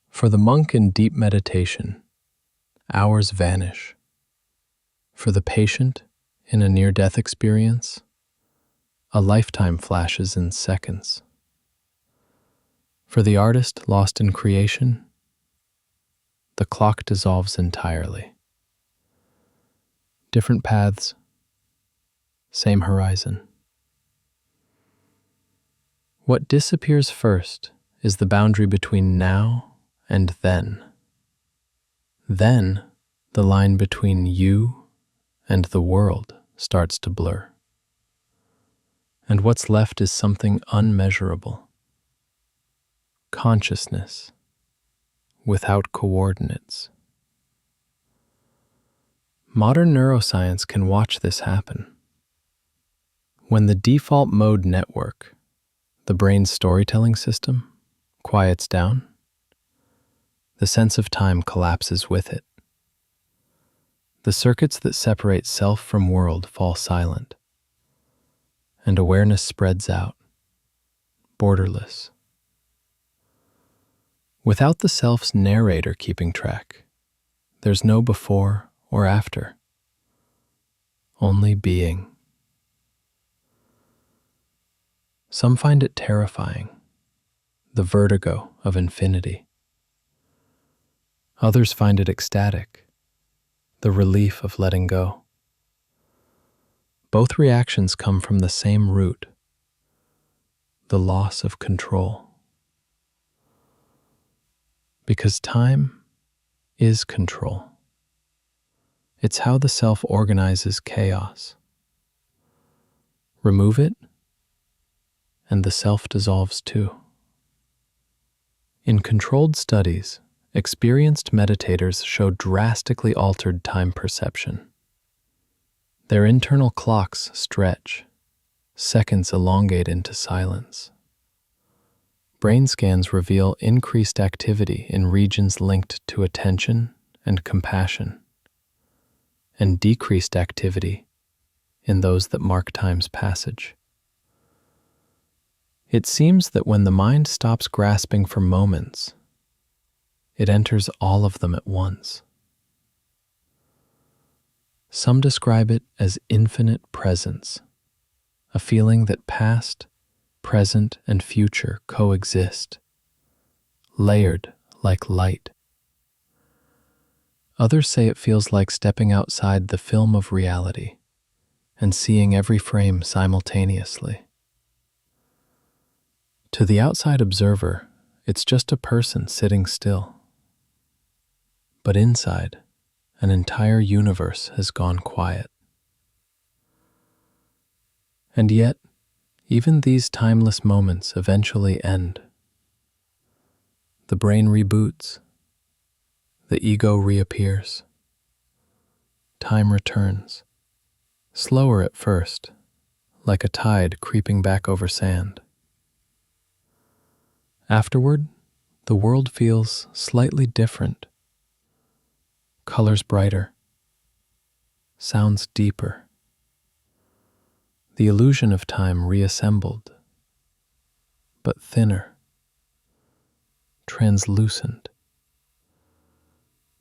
For the monk in deep meditation, hours vanish. For the patient in a near-death experience, a lifetime flashes in seconds. For the artist lost in creation, the clock dissolves entirely. Different paths, same horizon. What disappears first is the boundary between now and then. Then, the line between you and the world starts to blur. And what's left is something unmeasurable. Consciousness without coordinates. Modern neuroscience can watch this happen. When the default mode network, the brain's storytelling system, quiets down, the sense of time collapses with it. The circuits that separate self from world fall silent, and awareness spreads out, borderless. Without the self's narrator keeping track, there's no before or after, only being. Some find it terrifying, the vertigo of infinity. Others find it ecstatic, the relief of letting go. Both reactions come from the same root, the loss of control. Because time is control. It's how the self organizes chaos. Remove it, and the self dissolves too. In controlled studies, experienced meditators show drastically altered time perception. Their internal clocks stretch, seconds elongate into silence. Brain scans reveal increased activity in regions linked to attention and compassion, and decreased activity in those that mark time's passage. It seems that when the mind stops grasping for moments, it enters all of them at once. Some describe it as infinite presence, a feeling that past, present, and future coexist, layered like light. Others say it feels like stepping outside the film of reality and seeing every frame simultaneously. To the outside observer, it's just a person sitting still. But inside, an entire universe has gone quiet. And yet, even these timeless moments eventually end. The brain reboots. The ego reappears. Time returns. Slower at first, like a tide creeping back over sand. Afterward, the world feels slightly different. Colors brighter. Sounds deeper. The illusion of time reassembled, but thinner, translucent.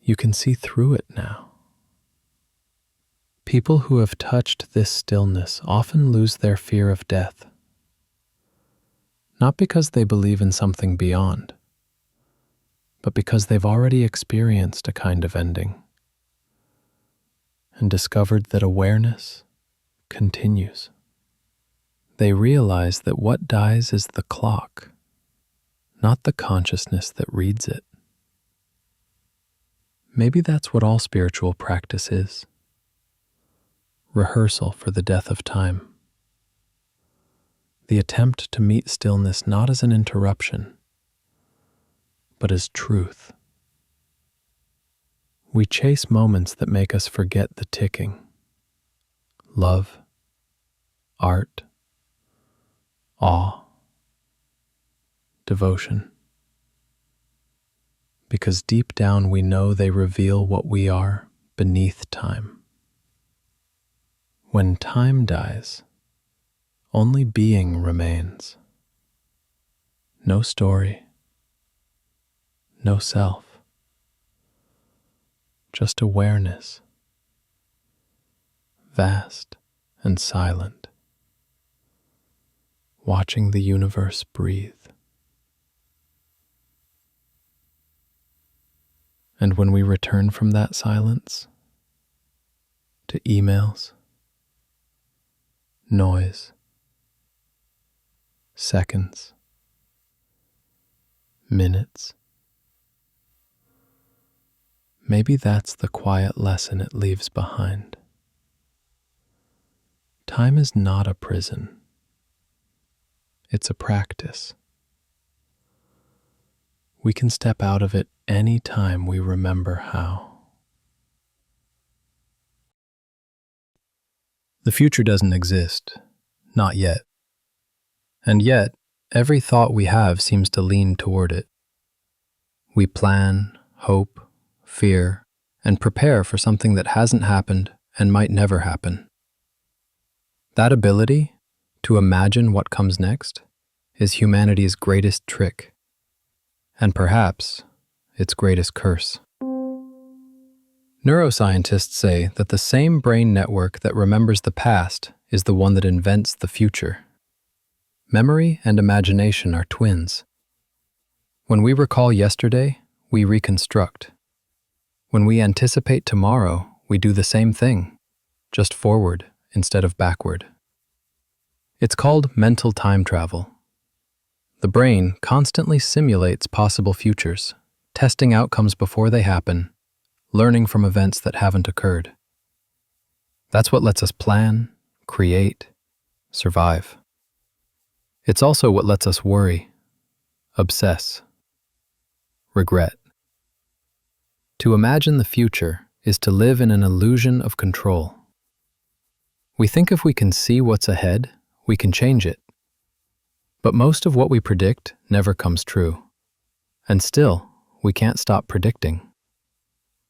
You can see through it now. People who have touched this stillness often lose their fear of death, not because they believe in something beyond, but because they've already experienced a kind of ending and discovered that awareness continues. They realize that what dies is the clock, not the consciousness that reads it. Maybe that's what all spiritual practice is. Rehearsal for the death of time. The attempt to meet stillness not as an interruption, but as truth. We chase moments that make us forget the ticking. Love, art, awe, devotion. Because deep down we know they reveal what we are beneath time. When time dies, only being remains. No story, no self, just awareness, vast and silent, watching the universe breathe. And when we return from that silence to emails, noise, seconds, minutes, maybe that's the quiet lesson it leaves behind. Time is not a prison. It's a practice. We can step out of it any time we remember how. The future doesn't exist, not yet. And yet, every thought we have seems to lean toward it. We plan, hope, fear, and prepare for something that hasn't happened and might never happen. That ability to imagine what comes next is humanity's greatest trick, and perhaps its greatest curse. Neuroscientists say that the same brain network that remembers the past is the one that invents the future. Memory and imagination are twins. When we recall yesterday, we reconstruct. When we anticipate tomorrow, we do the same thing, just forward instead of backward. It's called mental time travel. The brain constantly simulates possible futures, testing outcomes before they happen, learning from events that haven't occurred. That's what lets us plan, create, survive. It's also what lets us worry, obsess, regret. To imagine the future is to live in an illusion of control. We think if we can see what's ahead, we can change it. But most of what we predict never comes true. And still, we can't stop predicting.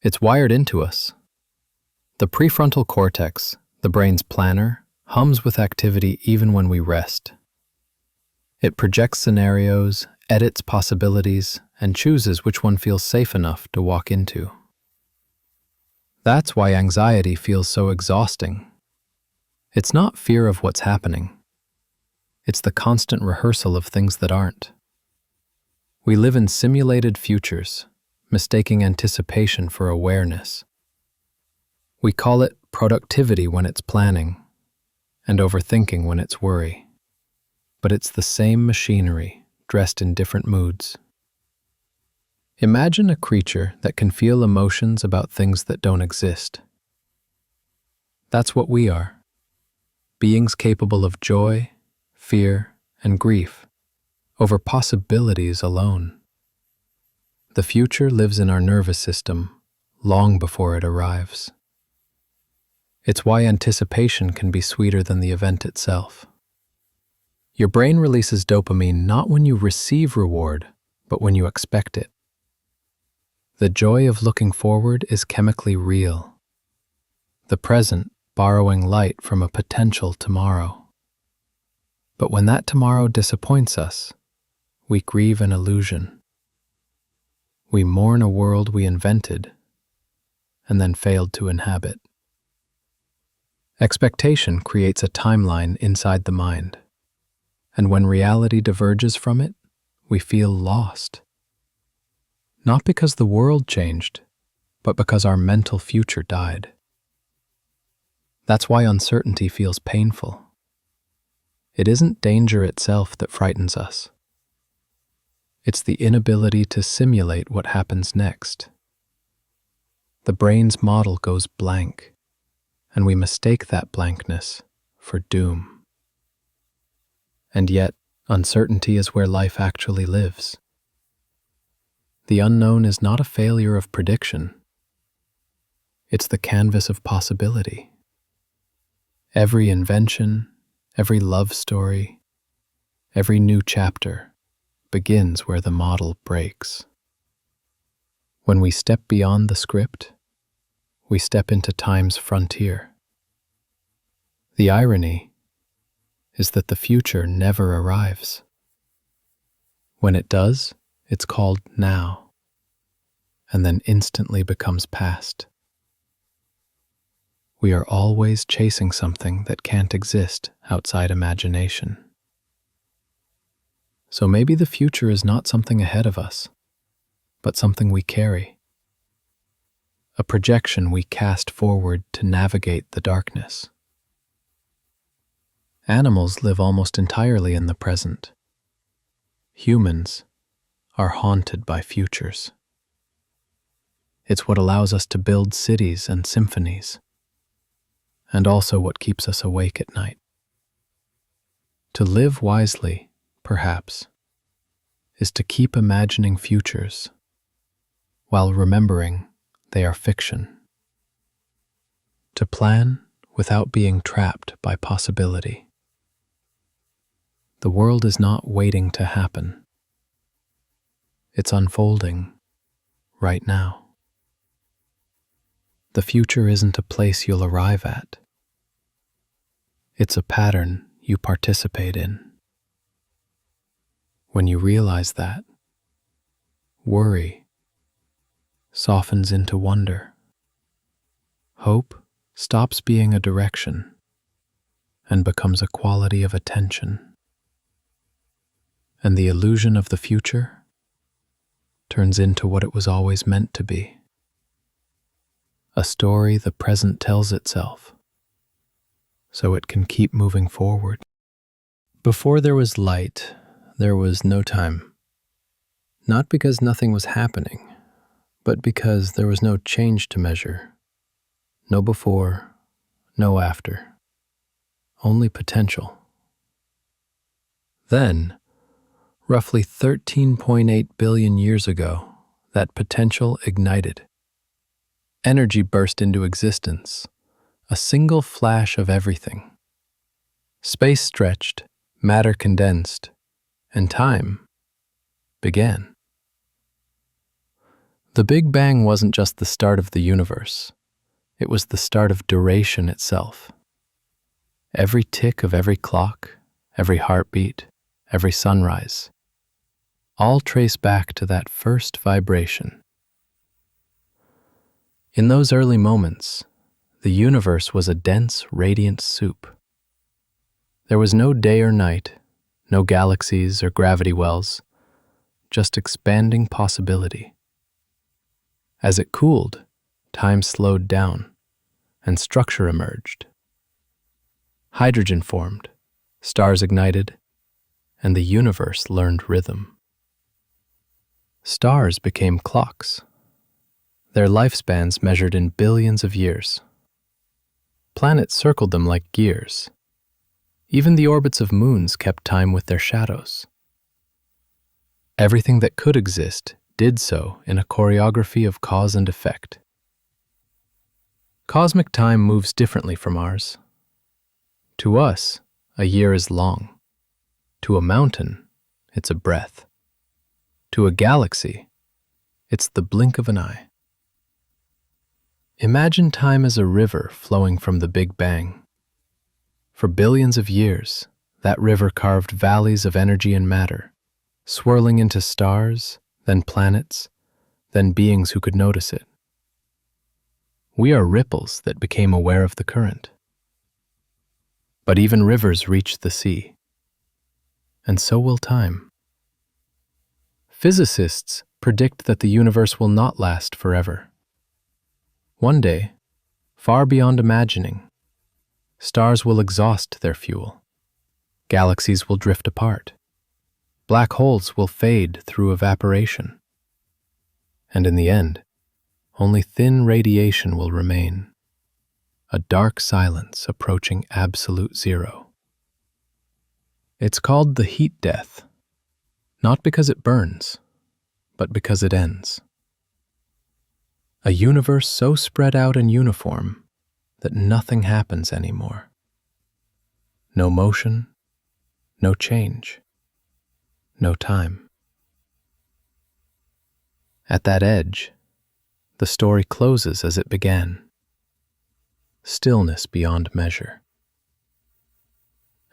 It's wired into us. The prefrontal cortex, the brain's planner, hums with activity even when we rest. It projects scenarios, edits possibilities, and chooses which one feels safe enough to walk into. That's why anxiety feels so exhausting. It's not fear of what's happening. It's the constant rehearsal of things that aren't. We live in simulated futures, mistaking anticipation for awareness. We call it productivity when it's planning, and overthinking when it's worry. But it's the same machinery, dressed in different moods. Imagine a creature that can feel emotions about things that don't exist. That's what we are. Beings capable of joy, fear, and grief over possibilities alone. The future lives in our nervous system long before it arrives. It's why anticipation can be sweeter than the event itself. Your brain releases dopamine not when you receive reward, but when you expect it. The joy of looking forward is chemically real. The present borrowing light from a potential tomorrow. But when that tomorrow disappoints us, we grieve an illusion. We mourn a world we invented and then failed to inhabit. Expectation creates a timeline inside the mind, and when reality diverges from it, we feel lost. Not because the world changed, but because our mental future died. That's why uncertainty feels painful. It isn't danger itself that frightens us. It's the inability to simulate what happens next. The brain's model goes blank, and we mistake that blankness for doom. And yet, uncertainty is where life actually lives. The unknown is not a failure of prediction. It's the canvas of possibility. Every invention, every love story, every new chapter begins where the model breaks. When we step beyond the script, we step into time's frontier. The irony is that the future never arrives. When it does, it's called now, and then instantly becomes past. We are always chasing something that can't exist outside imagination. So maybe the future is not something ahead of us, but something we carry. A projection we cast forward to navigate the darkness. Animals live almost entirely in the present. Humans are haunted by futures. It's what allows us to build cities and symphonies, and also what keeps us awake at night. To live wisely, perhaps, is to keep imagining futures while remembering they are fiction. To plan without being trapped by possibility. The world is not waiting to happen. It's unfolding right now. The future isn't a place you'll arrive at. It's a pattern you participate in. When you realize that, worry softens into wonder. Hope stops being a direction and becomes a quality of attention. And the illusion of the future turns into what it was always meant to be. A story the present tells itself, so it can keep moving forward. Before there was light, there was no time. Not because nothing was happening, but because there was no change to measure. No before, no after. Only potential. Then, roughly 13.8 billion years ago, that potential ignited. Energy burst into existence, a single flash of everything. Space stretched, matter condensed, and time began. The Big Bang wasn't just the start of the universe. It was the start of duration itself. Every tick of every clock, every heartbeat, every sunrise, all trace back to that first vibration. In those early moments, the universe was a dense, radiant soup. There was no day or night, no galaxies or gravity wells, just expanding possibility. As it cooled, time slowed down, and structure emerged. Hydrogen formed, stars ignited, and the universe learned rhythm. Stars became clocks, their lifespans measured in billions of years. Planets circled them like gears. Even the orbits of moons kept time with their shadows. Everything that could exist did so in a choreography of cause and effect. Cosmic time moves differently from ours. To us, a year is long. To a mountain, it's a breath. To a galaxy, it's the blink of an eye. Imagine time as a river flowing from the Big Bang. For billions of years, that river carved valleys of energy and matter, swirling into stars, then planets, then beings who could notice it. We are ripples that became aware of the current. But even rivers reach the sea. And so will time. Physicists predict that the universe will not last forever. One day, far beyond imagining, stars will exhaust their fuel. Galaxies will drift apart. Black holes will fade through evaporation. And in the end, only thin radiation will remain, a dark silence approaching absolute zero. It's called the heat death, not because it burns, but because it ends. A universe so spread out and uniform that nothing happens anymore. No motion, no change, no time. At that edge, the story closes as it began. Stillness beyond measure.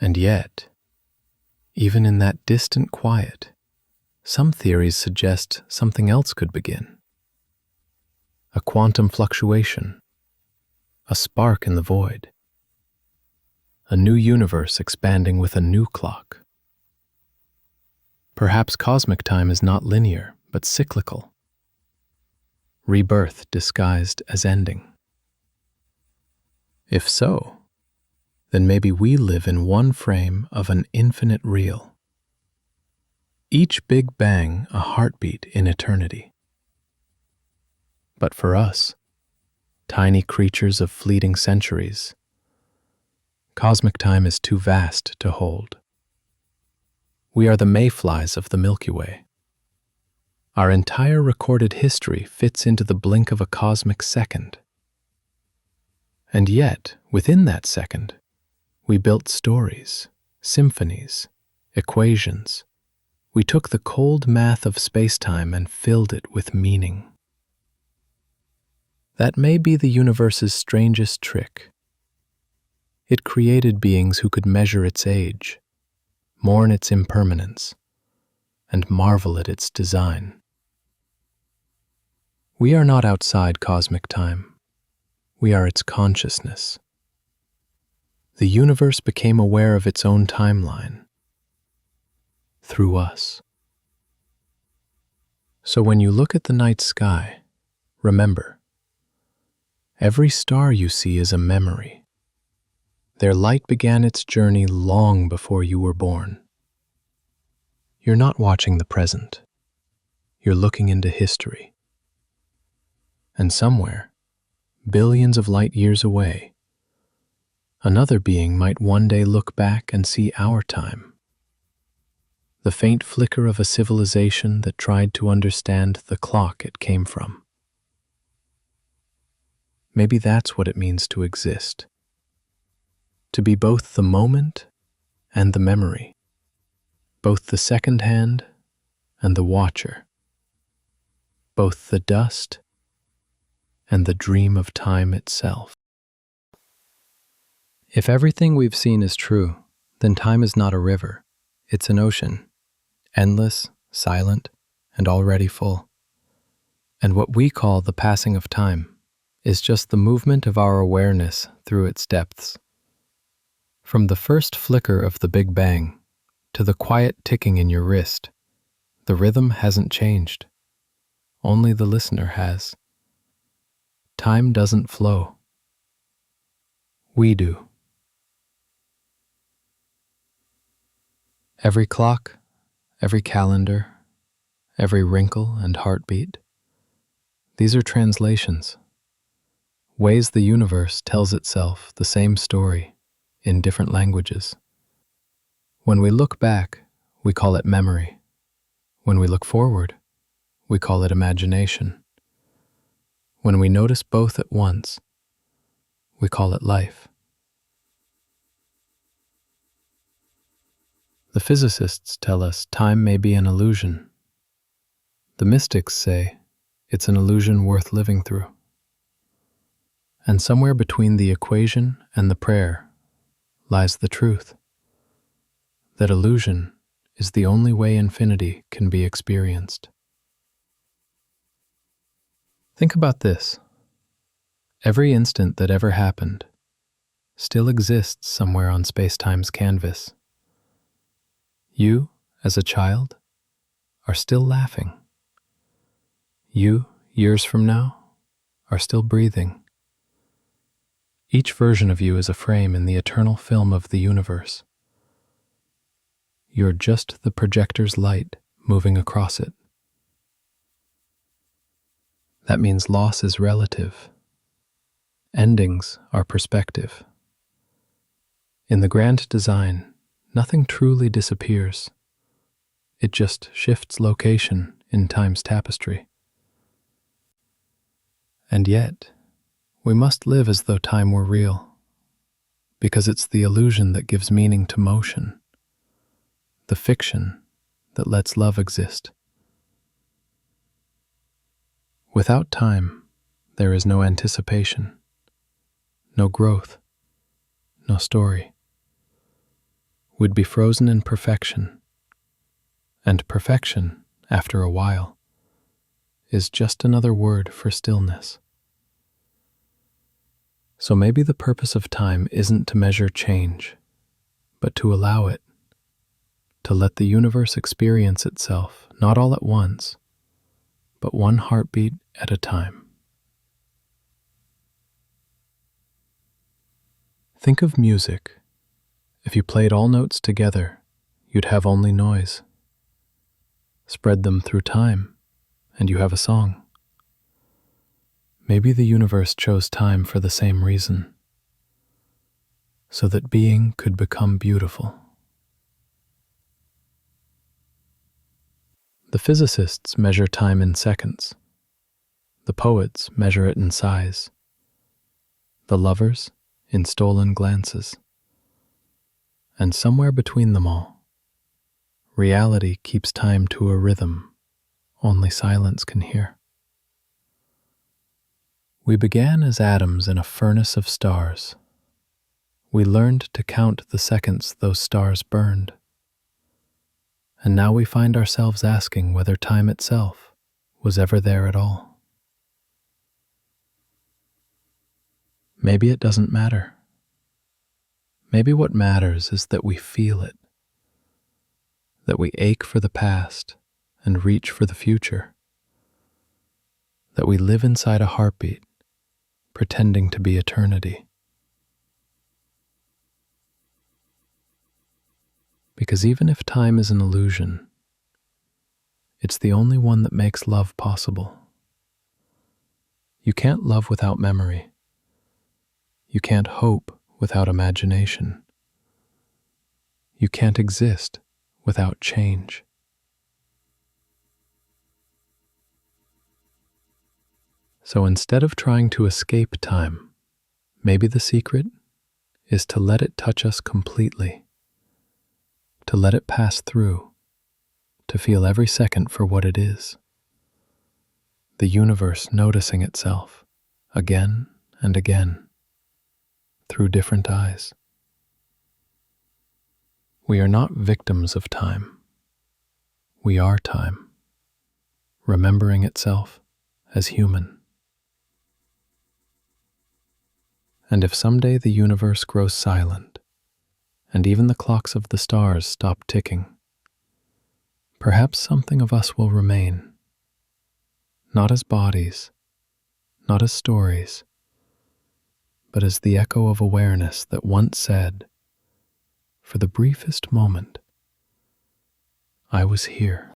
And yet, even in that distant quiet, some theories suggest something else could begin. A quantum fluctuation, a spark in the void, a new universe expanding with a new clock. Perhaps cosmic time is not linear, but cyclical. Rebirth disguised as ending. If so, then maybe we live in one frame of an infinite reel. Each Big Bang a heartbeat in eternity. But for us, tiny creatures of fleeting centuries, cosmic time is too vast to hold. We are the mayflies of the Milky Way. Our entire recorded history fits into the blink of a cosmic second. And yet, within that second, we built stories, symphonies, equations. We took the cold math of space-time and filled it with meaning. That may be the universe's strangest trick. It created beings who could measure its age, mourn its impermanence, and marvel at its design. We are not outside cosmic time. We are its consciousness. The universe became aware of its own timeline through us. So when you look at the night sky, remember, every star you see is a memory. Their light began its journey long before you were born. You're not watching the present. You're looking into history. And somewhere, billions of light years away, another being might one day look back and see our time. The faint flicker of a civilization that tried to understand the clock it came from. Maybe that's what it means to exist. To be both the moment and the memory, both the second hand and the watcher, both the dust and the dream of time itself. If everything we've seen is true, then time is not a river, it's an ocean, endless, silent, and already full. And what we call the passing of time is just the movement of our awareness through its depths. From the first flicker of the Big Bang to the quiet ticking in your wrist, the rhythm hasn't changed. Only the listener has. Time doesn't flow. We do. Every clock, every calendar, every wrinkle and heartbeat, these are translations, ways the universe tells itself the same story in different languages. When we look back, we call it memory. When we look forward, we call it imagination. When we notice both at once, we call it life. The physicists tell us time may be an illusion. The mystics say it's an illusion worth living through. And somewhere between the equation and the prayer lies the truth. That illusion is the only way infinity can be experienced. Think about this. Every instant that ever happened still exists somewhere on space-time's canvas. You, as a child, are still laughing. You, years from now, are still breathing. Each version of you is a frame in the eternal film of the universe. You're just the projector's light moving across it. That means loss is relative. Endings are perspective. In the grand design, nothing truly disappears. It just shifts location in time's tapestry. And yet, we must live as though time were real, because it's the illusion that gives meaning to motion, the fiction that lets love exist. Without time, there is no anticipation, no growth, no story. We'd be frozen in perfection, and perfection, after a while, is just another word for stillness. So maybe the purpose of time isn't to measure change, but to allow it, to let the universe experience itself, not all at once, but one heartbeat at a time. Think of music. If you played all notes together, you'd have only noise. Spread them through time, and you have a song. Maybe the universe chose time for the same reason, so that being could become beautiful. The physicists measure time in seconds. The poets measure it in sighs. The lovers in stolen glances. And somewhere between them all, reality keeps time to a rhythm only silence can hear. We began as atoms in a furnace of stars. We learned to count the seconds those stars burned. And now we find ourselves asking whether time itself was ever there at all. Maybe it doesn't matter. Maybe what matters is that we feel it, that we ache for the past and reach for the future, that we live inside a heartbeat, pretending to be eternity. Because even if time is an illusion, it's the only one that makes love possible. You can't love without memory. You can't hope without imagination. You can't exist without change. So instead of trying to escape time, maybe the secret is to let it touch us completely, to let it pass through, to feel every second for what it is. The universe noticing itself again and again through different eyes. We are not victims of time. We are time, remembering itself as human. And if someday the universe grows silent, and even the clocks of the stars stop ticking, perhaps something of us will remain, not as bodies, not as stories, but as the echo of awareness that once said, for the briefest moment, I was here.